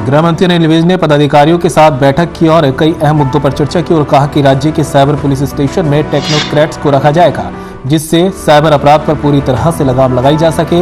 गृह मंत्री अनिल विज ने पदाधिकारियों के साथ बैठक की और कई अहम मुद्दों पर चर्चा की और कहा कि राज्य के साइबर पुलिस स्टेशन में टेक्नोक्रेट्स को रखा जाएगा, जिससे साइबर अपराध पर पूरी तरह से लगाम लगाई जा सके।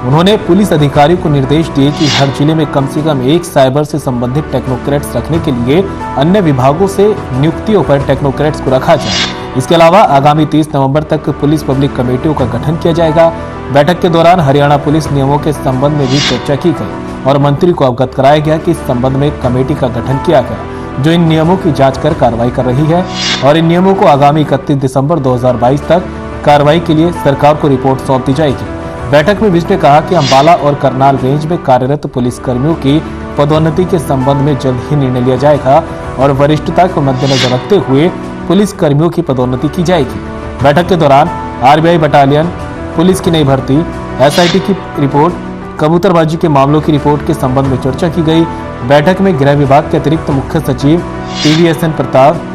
उन्होंने पुलिस अधिकारियों को निर्देश दिए कि हर जिले में कम से कम एक साइबर से संबंधित टेक्नोक्रेट्स रखने के लिए अन्य विभागों से नियुक्तियों पर टेक्नोक्रेट्स को रखा जाए। इसके अलावा आगामी 30 नवंबर तक पुलिस पब्लिक कमेटियों का गठन किया जाएगा। बैठक के दौरान हरियाणा पुलिस नियमों के संबंध में भी चर्चा की गई और मंत्री को अवगत कराया गया कि इस संबंध में कमेटी का गठन किया गया, जो इन नियमों की जांच कर कार्रवाई कर रही है और इन नियमों को आगामी 31 दिसंबर 2022 तक कार्रवाई के लिए सरकार को रिपोर्ट सौंप दी जाएगी। बैठक में विज ने कहा कि अंबाला और करनाल रेंज में कार्यरत पुलिस कर्मियों की पदोन्नति के संबंध में जल्द ही निर्णय लिया जाएगा और वरिष्ठता को मद्देनजर रखते हुए पुलिस कर्मियों की पदोन्नति की जाएगी। बैठक के दौरान आरबीआई बटालियन, पुलिस की नई भर्ती, एसआईटी की रिपोर्ट, कबूतरबाजी के मामलों की रिपोर्ट के संबंध में चर्चा की गई। बैठक में गृह विभाग के अतिरिक्त मुख्य सचिव TVSN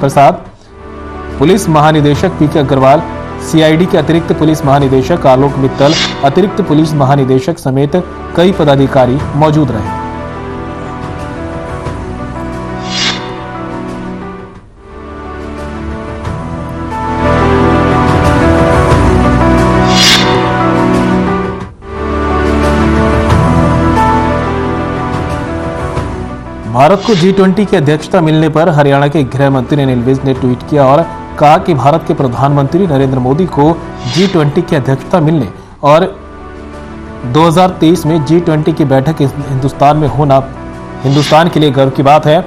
प्रसाद, पुलिस महानिदेशक PK अग्रवाल, CID के अतिरिक्त पुलिस महानिदेशक आलोक मित्तल, अतिरिक्त पुलिस महानिदेशक समेत कई पदाधिकारी मौजूद रहे। भारत को G20 की अध्यक्षता मिलने पर हरियाणा के गृह मंत्री अनिल विज ने ट्वीट किया और कहा कि भारत के प्रधानमंत्री नरेंद्र मोदी को G20 की अध्यक्षता मिलने और 2023 में G20 की बैठक हिंदुस्तान में होना हिंदुस्तान के लिए गर्व की बात है।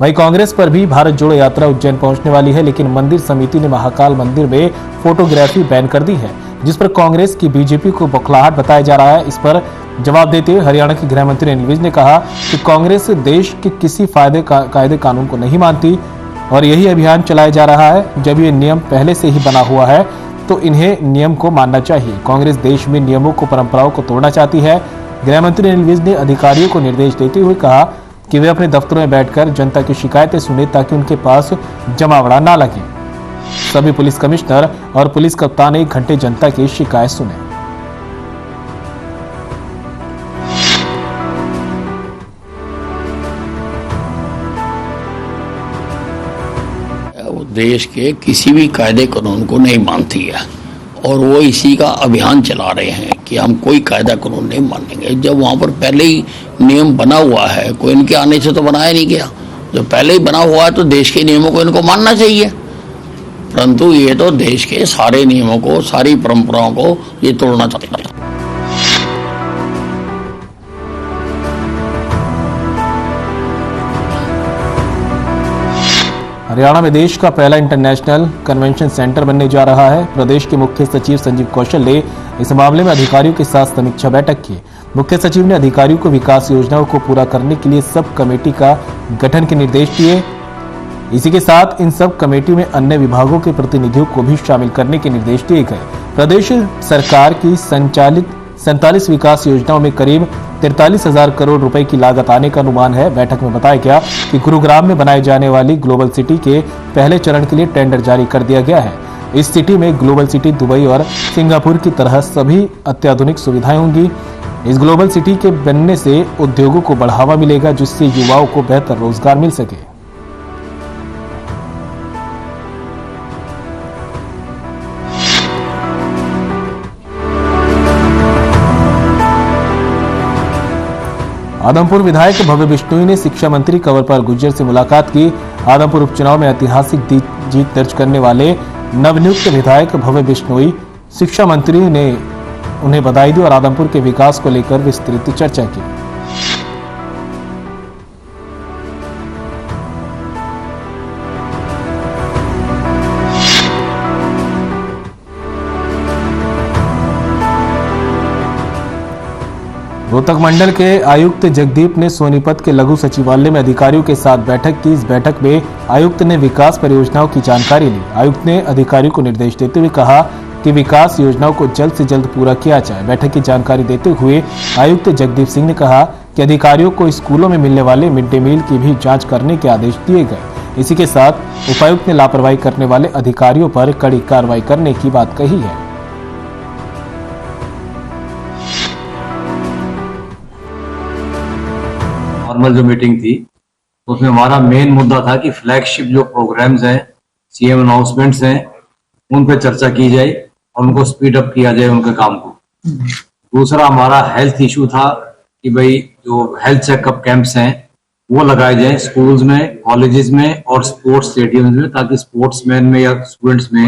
वहीं कांग्रेस पर भी भारत जोड़ो यात्रा उज्जैन पहुंचने वाली है, लेकिन मंदिर समिति ने महाकाल मंदिर में फोटोग्राफी बैन कर दी है, जिस पर कांग्रेस की बीजेपी को बौखलाहट बताया जा रहा है। इस पर जवाब देते हुए हरियाणा के गृह मंत्री अनिल विज ने कहा कि कांग्रेस देश के किसी कायदे कानून को नहीं मानती और यही अभियान चलाया जा रहा है। जब ये नियम पहले से ही बना हुआ है तो इन्हें नियम को मानना चाहिए। कांग्रेस देश में नियमों को, परंपराओं को तोड़ना चाहती है। गृह मंत्री अनिल विज ने अधिकारियों को निर्देश देते हुए कहा कि वे अपने दफ्तरों में बैठकर जनता की शिकायतें सुने ताकि उनके पास जमावड़ा ना लगे। सभी पुलिस कमिश्नर और पुलिस कप्तान 1 घंटे जनता की शिकायत सुने। देश के किसी भी कायदे कानून को नहीं मानती है और वो इसी का अभियान चला रहे हैं कि हम कोई कायदा कानून नहीं मानेंगे। जब वहाँ पर पहले ही नियम बना हुआ है, कोई इनके आने से तो बनाया नहीं गया। जब पहले ही बना हुआ है तो देश के नियमों को इनको मानना चाहिए, परंतु ये तो देश के सारे नियमों को, सारी परंपराओं को ये तोड़ना चाहता है। हरियाणा में देश का पहला इंटरनेशनल कन्वेंशन सेंटर बनने जा रहा है। प्रदेश के मुख्य सचिव संजीव कौशल ने इस मामले में अधिकारियों के साथ समीक्षा बैठक की। मुख्य सचिव ने अधिकारियों को विकास योजनाओं को पूरा करने के लिए सब कमेटी का गठन के निर्देश दिए। इसी के साथ इन सब कमेटी में अन्य विभागों के प्रतिनिधियों को भी शामिल करने के निर्देश दिए गए। प्रदेश सरकार की संचालित 47 विकास योजनाओं में करीब 43,000 करोड़ रुपए की लागत आने का अनुमान है। बैठक में बताया गया कि गुरुग्राम में बनाए जाने वाली ग्लोबल सिटी के पहले चरण के लिए टेंडर जारी कर दिया गया है। इस सिटी में ग्लोबल सिटी दुबई और सिंगापुर की तरह सभी अत्याधुनिक सुविधाएं होंगी। इस ग्लोबल सिटी के बनने से उद्योगों को बढ़ावा मिलेगा, जिससे युवाओं को बेहतर रोजगार मिल सके। आदमपुर विधायक भव्य बिश्नोई ने शिक्षा मंत्री कंवरपाल गुर्जर से मुलाकात की। आदमपुर उपचुनाव में ऐतिहासिक जीत दर्ज करने वाले नवनियुक्त विधायक भव्य बिश्नोई शिक्षा मंत्री ने उन्हें बधाई दी और आदमपुर के विकास को लेकर विस्तृत चर्चा की। रोहतक मंडल के आयुक्त जगदीप ने सोनीपत के लघु सचिवालय में अधिकारियों के साथ बैठक की। इस बैठक में आयुक्त ने विकास परियोजनाओं की जानकारी ली। आयुक्त ने अधिकारियों को निर्देश देते हुए कहा कि विकास योजनाओं को जल्द से जल्द पूरा किया जाए। बैठक की जानकारी देते हुए आयुक्त जगदीप सिंह ने कहा कि अधिकारियों को स्कूलों में मिलने वाले मिड डे मील की भी जाँच करने के आदेश दिए गए। इसी के साथ उपायुक्त ने लापरवाही करने वाले अधिकारियों पर कड़ी कार्रवाई करने की बात कही है। नॉर्मल जो मीटिंग थी उसमें हमारा मेन मुद्दा था कि फ्लैगशिप जो प्रोग्राम्स हैं, सीएम अनाउंसमेंट्स हैं, उन पर चर्चा की जाए और उनको स्पीड अप किया जाए उनके काम को। दूसरा हमारा हेल्थ इशू था कि भाई जो हेल्थ चेकअप कैंप्स हैं वो लगाए जाएं स्कूल्स में, कॉलेजेस में और स्पोर्ट्स स्टेडियम्स में, ताकि स्पोर्ट्समैन में या स्टूडेंट्स में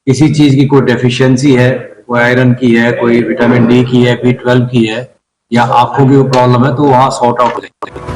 किसी चीज की कोई डेफिशिएंसी है, कोई आयरन की है, कोई विटामिन डी की है, B12 की है या आंखों की प्रॉब्लम है, तो वहां सॉर्ट आउट हो जाए।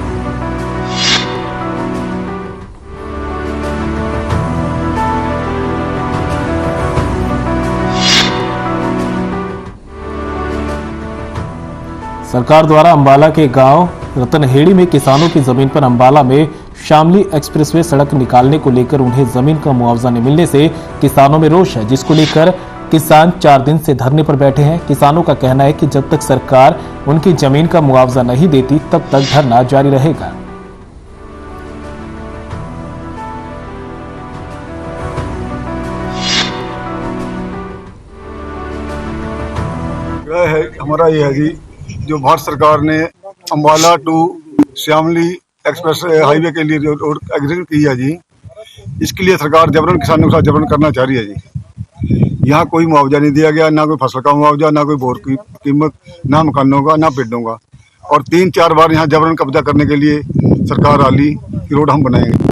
सरकार द्वारा अंबाला के गांव रतनहेड़ी में किसानों की जमीन पर अंबाला में शामली एक्सप्रेसवे सड़क निकालने को लेकर उन्हें जमीन का मुआवजा नहीं मिलने से किसानों में रोष है, जिसको लेकर किसान 4 दिन से धरने पर बैठे हैं। किसानों का कहना है कि जब तक सरकार उनकी जमीन का मुआवजा नहीं देती तब तक धरना जारी रहेगा। हमारा ये है जी, जो भारत सरकार ने Ambala to Shamli express highway के लिए जो रोड एग्रीमेंट की है जी, इसके लिए सरकार जबरन किसानों के साथ जबरन करना चाह रही है जी। यहाँ कोई मुआवजा नहीं दिया गया, ना कोई फसल का मुआवजा, ना कोई बोर की कीमत, ना मकानों का, ना पेड़ों का। और 3-4 बार यहाँ जबरन कब्जा करने के लिए सरकार आ ली कि रोड हम बनाएंगे।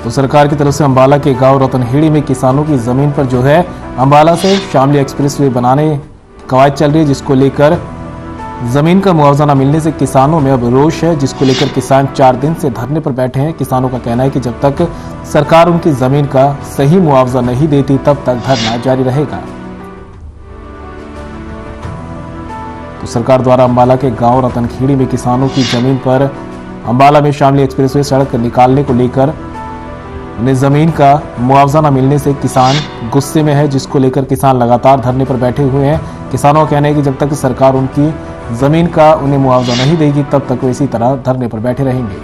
तो सरकार की तरफ से अंबाला के गांव रतनहेड़ी में किसानों की जमीन पर जो है अंबाला से शामली एक्सप्रेसवे बनाने की कवायद चल रही है, जिसको लेकर जमीन का मुआवजा न मिलने से किसानों में अब रोष है, जिसको लेकर किसान 4 दिन से धरने पर बैठे हैं। किसानों का कहना है कि जब तक सरकार उनकी जमीन का सही मुआवजा नहीं देती तब तक धरना जारी रहेगा। तो सरकार द्वारा अंबाला के गांव रतनखेड़ी में किसानों की जमीन पर अंबाला में शामली एक्सप्रेसवे सड़क निकालने को लेकर उन्हें जमीन का मुआवजा न मिलने से किसान गुस्से में है, जिसको लेकर किसान लगातार धरने पर बैठे हुए हैं। किसानों का कहना है कि जब तक सरकार उनकी जमीन का उन्हें मुआवजा नहीं देगी तब तक वो इसी तरह धरने पर बैठे रहेंगे।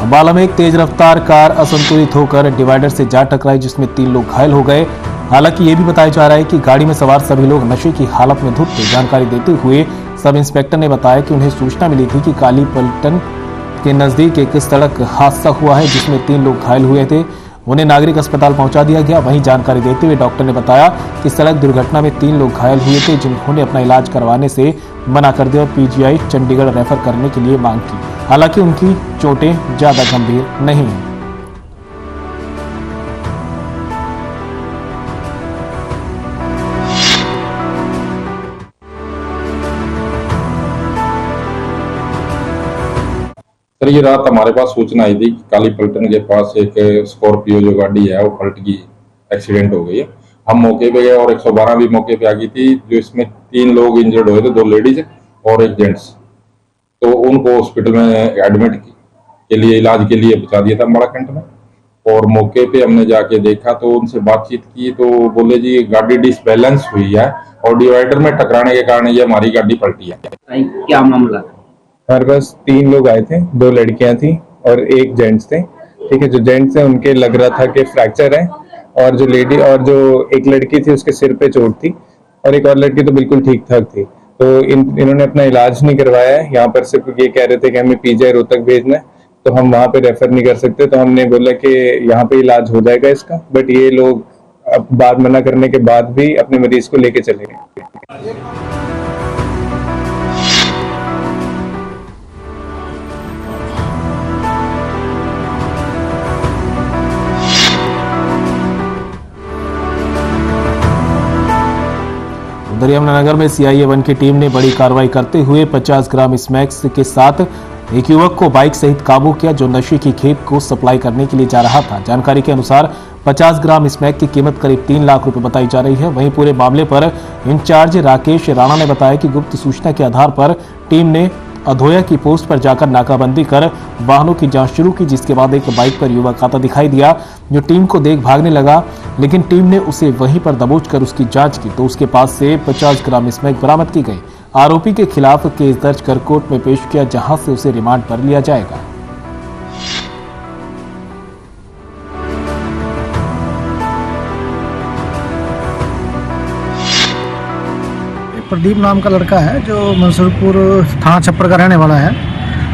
अंबाला में एक तेज रफ्तार कार असंतुलित होकर डिवाइडर से जा टकराई, जिसमें 3 लोग घायल हो गए। हालांकि ये भी बताया जा रहा है कि गाड़ी में सवार सभी लोग नशे की हालत में धुत थे। जानकारी देते हुए सब इंस्पेक्टर ने बताया कि उन्हें सूचना मिली थी कि काली पलटन के नजदीक एक सड़क हादसा हुआ है, जिसमें 3 लोग घायल हुए थे। उन्हें नागरिक अस्पताल पहुंचा दिया गया। वहीं जानकारी देते हुए डॉक्टर ने बताया कि सड़क दुर्घटना में 3 लोग घायल हुए थे, जिन्होंने अपना इलाज करवाने से मना कर दिया और पीजीआई चंडीगढ़ रेफर करने के लिए मांग की। हालांकि उनकी चोटें ज्यादा गंभीर नहीं हैं। सर, ये रात हमारे पास सूचना आई थी कि काली पलटन के पास एक स्कॉर्पियो जो गाड़ी है वो पलट गई, एक्सीडेंट हो गई है। हम मौके पे गए और 112 भी मौके पे आ गई थी। जो इसमें 3 लोग इंजर्ड हुए थे, 2 लेडीज और एक जेंट्स। तो उनको हॉस्पिटल में एडमिट के लिए इलाज के लिए पहुंचा दिया था अम्बाड़ा कैंट में। और मौके पे हमने जाके देखा तो उनसे बातचीत की तो बोले जी गाड़ी डिसबैलेंस हुई है और डिवाइडर में टकराने के कारण ये हमारी गाड़ी पलटी है। क्या मामला? हमारे पास 3 लोग आए थे, 2 लड़कियां थी और एक जेंट्स थे। ठीक है, जो जेंट्स थे उनके लग रहा था कि फ्रैक्चर है, और जो लेडी और जो एक लड़की थी उसके सिर पे चोट थी, और एक और लड़की तो बिल्कुल ठीक ठाक थी। तो इन्होंने अपना इलाज नहीं करवाया है। यहाँ पर सिर्फ ये कह रहे थे कि हमें पीजीआई रोहतक भेजना है, तो हम वहाँ पे रेफर नहीं कर सकते। तो हमने बोला कि यहाँ पे इलाज हो जाएगा इसका, बट ये लोग अब बात मना करने के बाद भी अपने मरीज को लेके चले गए। उधर यमुनानगर में CIA-1 की टीम ने बड़ी कार्रवाई करते हुए 50 ग्राम स्मैक्स के साथ एक युवक को बाइक सहित काबू किया, जो नशे की खेप को सप्लाई करने के लिए जा रहा था। जानकारी के अनुसार 50 ग्राम स्मैक की कीमत करीब 3 लाख रुपए बताई जा रही है। वहीं पूरे मामले पर इंचार्ज राकेश राणा ने बताया कि गुप्त सूचना के आधार पर टीम ने अधोया की पोस्ट पर जाकर नाकाबंदी कर वाहनों की जांच शुरू की, जिसके बाद एक बाइक पर युवक आता दिखाई दिया जो टीम को देख भागने लगा, लेकिन टीम ने उसे वहीं पर दबोच कर उसकी जांच की तो उसके पास से 50 ग्राम स्मैक बरामद की गई। आरोपी के खिलाफ केस दर्ज कर कोर्ट में पेश किया, जहां से उसे रिमांड पर लिया जाएगा। प्रदीप नाम का लड़का है जो मंसूरपुर थाना छप्पर का रहने वाला है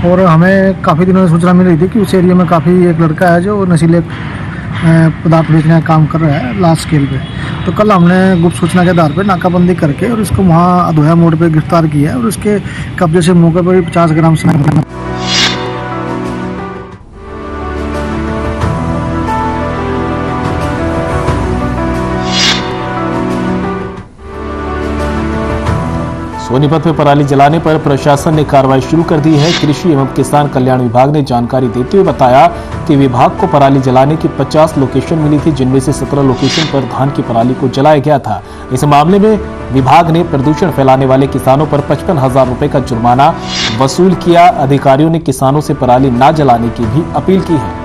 और हमें काफ़ी दिनों से सूचना मिल रही थी कि उस एरिया में काफ़ी एक लड़का है जो नशीले पदार्थ बेचने का काम कर रहा है लार्ज स्केल पे। तो कल हमने गुप्त सूचना के आधार पर नाकाबंदी करके और इसको वहाँ अधोया मोड़ पे गिरफ्तार किया है और उसके कब्जे से मौके पर 50 ग्राम स्मैक सोनीपत में पराली जलाने पर प्रशासन ने कार्रवाई शुरू कर दी है। कृषि एवं किसान कल्याण विभाग ने जानकारी देते हुए बताया कि विभाग को पराली जलाने की 50 लोकेशन मिली थी, जिनमें से 17 लोकेशन पर धान की पराली को जलाया गया था। इस मामले में विभाग ने प्रदूषण फैलाने वाले किसानों पर 55,000 रुपए का जुर्माना वसूल किया। अधिकारियों ने किसानों से पराली न जलाने की भी अपील की है।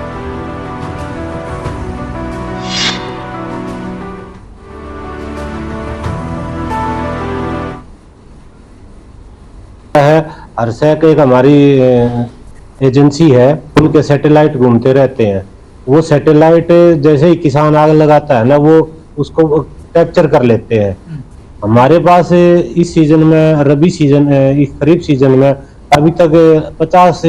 हरसैक एक हमारी एजेंसी है, उनके सैटेलाइट घूमते रहते हैं। वो सैटेलाइट जैसे ही किसान आग लगाता है ना, वो उसको कैप्चर कर लेते हैं। हमारे पास इस सीजन में, रबी सीजन, इस खरीफ सीजन में अभी तक 50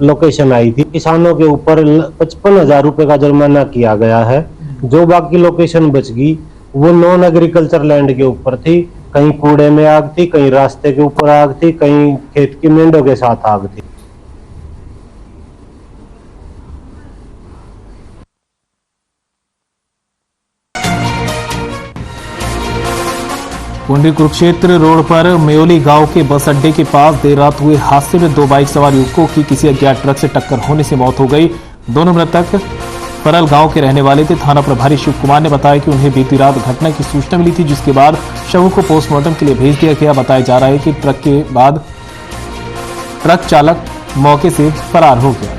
लोकेशन आई थी। किसानों के ऊपर 55,000 रुपए का जुर्माना किया गया है। जो बाकी लोकेशन बच गई वो नॉन एग्रीकल्चर लैंड के ऊपर थी। कहीं कूड़े में आग थी, कहीं रास्ते के ऊपर आग थी, कहीं खेत की मेंढों के साथ आग थी। कुंडी कुरुक्षेत्र रोड पर मेयोली गांव के बस अड्डे के पास देर रात हुए हादसे में 2 बाइक सवार युवकों की किसी अज्ञात ट्रक से टक्कर होने से मौत हो गई। दोनों मृतक परल गांव के रहने वाले थे। थाना प्रभारी शिव कुमार ने बताया कि उन्हें बीती रात घटना की सूचना मिली थी, जिसके बाद शवों को पोस्टमार्टम के लिए भेज दिया गया। बताया जा रहा है कि ट्रक के बाद ट्रक चालक मौके से फरार हो गया।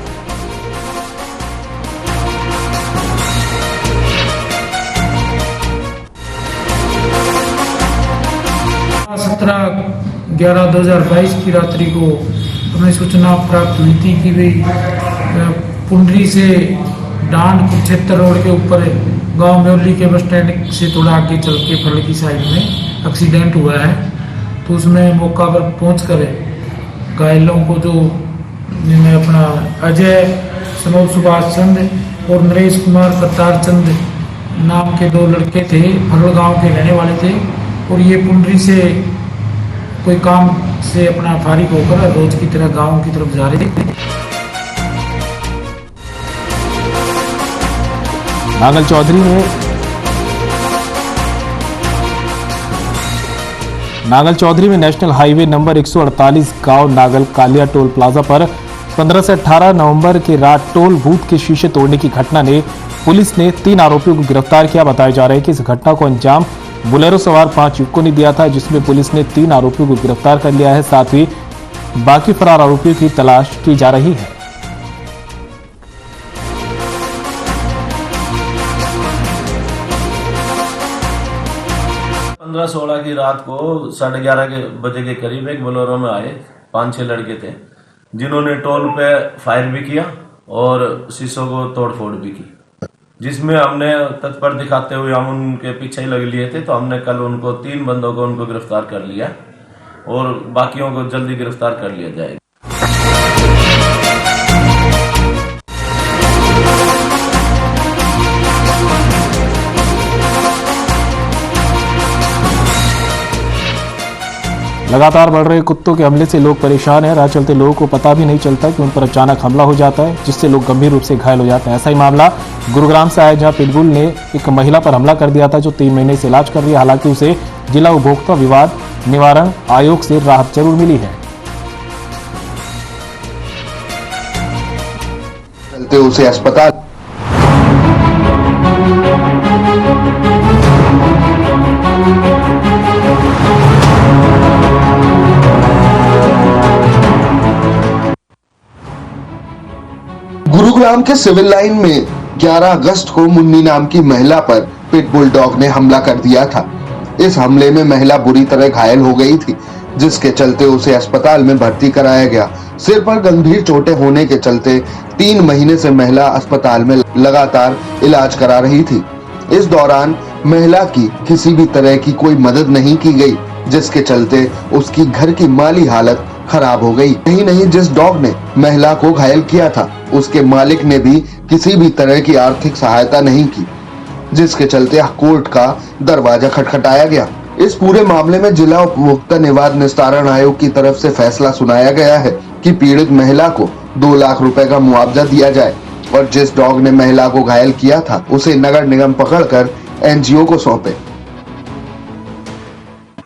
सत्रह 11/2022 की रात्रि को हमें सूचना प्राप्त हुई थी कि भाई पुंडरी से डांड कुरुक्षेत्र रोड के ऊपर गांव मेयोली के बस स्टैंड से थोड़ा आगे चल के फल की साइड में एक्सीडेंट हुआ है। तो उसमें मौका पर पहुंचकर घायलों को, जो जिनमें अपना अजय सनोज सुभाष चंद और नरेश कुमार करतार चंद नाम के 2 लड़के थे, फल गांव के रहने वाले थे और ये पुंडरी से कोई काम से अपना फारिग होकर रोज की तरह गांव की तरफ जा रहे थे। नांगल चौधरी में नेशनल हाईवे नंबर 148 गांव नागल कालिया टोल प्लाजा पर 15 से 18 नवंबर के रात टोल बूथ के शीशे तोड़ने की घटना ने पुलिस ने 3 आरोपियों को गिरफ्तार किया। बताया जा रहा है कि इस घटना को अंजाम बुलेरो सवार 5 युवकों ने दिया था, जिसमें पुलिस ने 3 आरोपियों को गिरफ्तार कर लिया है। साथ ही बाकी फरार आरोपियों की तलाश की जा रही है। 15-16 की रात को 11:30 बजे के करीब एक बोलेरो में आए 5-6 लड़के थे, जिन्होंने टोल पे फायर भी किया और शीशों को तोड़फोड़ भी की, जिसमें हमने तत्पर दिखाते हुए हम उनके पीछे ही लग लिए थे। तो हमने कल उनको 3 बंदों को उनको गिरफ्तार कर लिया और बाकियों को जल्दी गिरफ्तार कर लिया जाएगा। लगातार बढ़ रहे कुत्तों के हमले से लोग परेशान हैं। राह चलते लोगों को पता भी नहीं चलता कि उन पर अचानक हमला हो जाता है, जिससे लोग गंभीर रूप से घायल हो जाते हैं। ऐसा ही मामला गुरुग्राम से आया, जहां पिटबुल ने एक महिला पर हमला कर दिया था, जो 3 महीने से इलाज कर रही है। हालांकि उसे जिला उपभोक्ता विवाद निवारण आयोग से राहत जरूर मिली है। चलते उसे अस्पताल गुरुग्राम के सिविल लाइन में 11 अगस्त को मुन्नी नाम की महिला पर पिटबुल डॉग ने हमला कर दिया था। इस हमले में महिला बुरी तरह घायल हो गई थी, जिसके चलते उसे अस्पताल में भर्ती कराया गया। सिर पर गंभीर चोटें होने के चलते 3 महीने से महिला अस्पताल में लगातार इलाज करा रही थी। इस दौरान महिला की किसी भी तरह की कोई मदद नहीं की गई, जिसके चलते उसकी घर की माली हालत खराब हो गई। यही नहीं, जिस डॉग ने महिला को घायल किया था उसके मालिक ने भी किसी भी तरह की आर्थिक सहायता नहीं की, जिसके चलते कोर्ट का दरवाजा खटखटाया गया। इस पूरे मामले में जिला उपभोक्ता निवाद निस्तारण आयोग की तरफ से फैसला सुनाया गया है कि पीड़ित महिला को 2 लाख रुपए का मुआवजा दिया जाए और जिस डॉग ने महिला को घायल किया था उसे नगर निगम पकड़कर एनजीओ को सौंपे।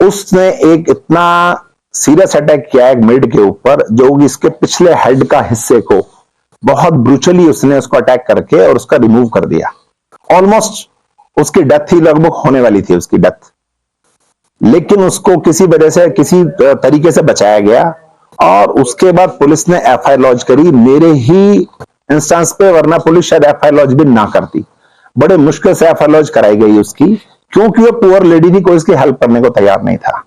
उसने एक इतना सीरियस अटैक किया है मिड के ऊपर, जो इसके पिछले हेड का हिस्से को बहुत ब्रूचली उसने उसको अटैक करके और उसका रिमूव कर दिया। ऑलमोस्ट उसकी डेथ ही लगभग होने वाली थी उसकी डेथ, लेकिन उसको किसी वजह से किसी तरीके से बचाया गया और उसके बाद पुलिस ने एफआईआर लॉन्च करी मेरे ही इंस्टेंस पे, वरना पुलिस शायद एफआईआर लॉन्च भी ना करती। बड़े मुश्किल से एफआईआर लॉन्च कराई गई उसकी, क्योंकि वो पुअर लेडी थी, कोई इसकी हेल्प करने को तैयार नहीं था।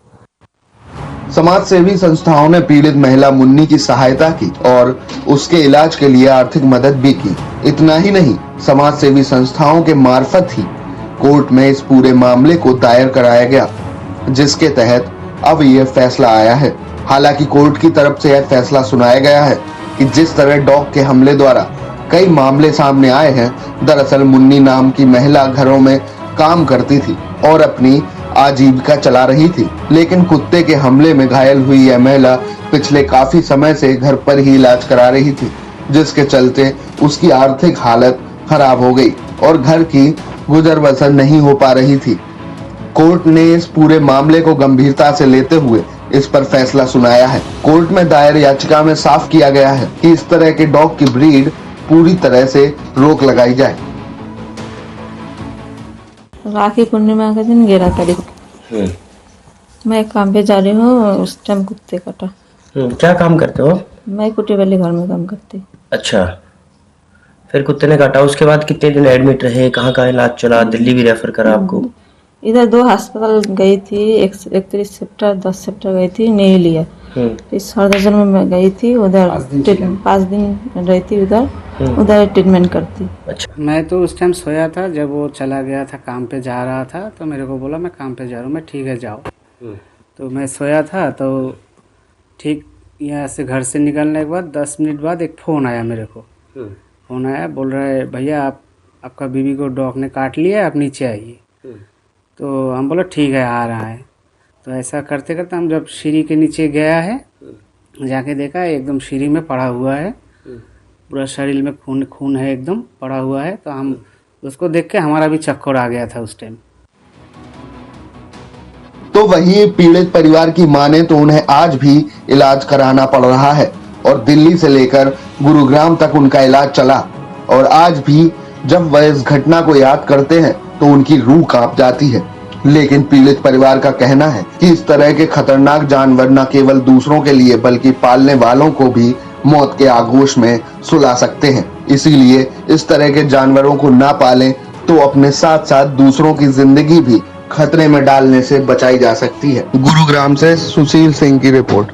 समाज सेवी संस्थाओं ने पीड़ित महिला मुन्नी की सहायता की और उसके इलाज के लिए आर्थिक मदद भी की। इतना ही नहीं, समाज सेवी संस्थाओं के मार्फत ही कोर्ट में इस पूरे मामले को दायर कराया गया, जिसके तहत अब यह फैसला आया है। हालांकि कोर्ट की तरफ से यह फैसला सुनाया गया है कि जिस तरह डॉग के हमले द्वारा कई मामले सामने आए हैं, दरअसल मुन्नी नाम की महिला घरों में काम करती थी और अपनी आजीविका चला रही थी, लेकिन कुत्ते के हमले में घायल हुई यह महिला पिछले काफी समय से घर पर ही इलाज करा रही थी, जिसके चलते उसकी आर्थिक हालत खराब हो गई और घर की गुजर बसर नहीं हो पा रही थी। कोर्ट ने इस पूरे मामले को गंभीरता से लेते हुए इस पर फैसला सुनाया है। कोर्ट में दायर याचिका में साफ किया गया है कि इस तरह के डॉग की ब्रीड पूरी तरह से रोक लगाई जाए। राखी पूर्णिमा के दिन 11 तारीख मैं काम पे जा रही हूँ, उस टाइम कुत्ते काटा। क्या काम करते हो? मैं कुटी वाले घर में काम करती। अच्छा, फिर कुत्ते ने काटा, उसके बाद कितने दिन एडमिट रहे, कहाँ कहाँ इलाज चला, दिल्ली भी रेफर करा आपको? इधर 2 अस्पताल गई थी, 31 सेप्टर 10 सेप्टर गई थी, नहीं लिया। इस सफदरजंग में मैं गई थी, उधर 5 दिन रही थी, उधर ट्रीटमेंट करती। अच्छा, मैं तो उस टाइम सोया था, जब वो चला गया था काम पे जा रहा था, तो मेरे को बोला मैं काम पे जा रहा हूँ। मैं ठीक है जाओ। तो मैं सोया था, तो ठीक यहाँ से घर से निकलने के बाद 10 मिनट बाद एक फ़ोन आया मेरे को। फ़ोन आया, बोल रहा है भैया आपका बीवी को डॉग ने काट लिया, आप नीचे आइए। तो हम बोला ठीक है आ रहा है। तो ऐसा करते करते हम जब सीढ़ी के नीचे गया है, जाके देखा एकदम सीढ़ी में पड़ा हुआ है, पूरा शरीर में खून है, एकदम पड़ा हुआ है। तो हम उसको देख के हमारा भी चक्कर आ गया था उस टाइम। तो वहीं पीड़ित परिवार की माने तो उन्हें आज भी इलाज कराना पड़ रहा है और दिल्ली से लेकर गुरुग्राम तक उनका इलाज चला और आज भी जब वह इस घटना को याद करते हैं तो उनकी रूह कांप जाती है। लेकिन पीड़ित परिवार का कहना है कि इस तरह के खतरनाक जानवर न केवल दूसरों के लिए बल्कि पालने वालों को भी मौत के आगोश में सुला सकते हैं। इसीलिए इस तरह के जानवरों को ना पालें तो अपने साथ साथ दूसरों की जिंदगी भी खतरे में डालने से बचाई जा सकती है। गुरुग्राम से सुशील सिंह की रिपोर्ट।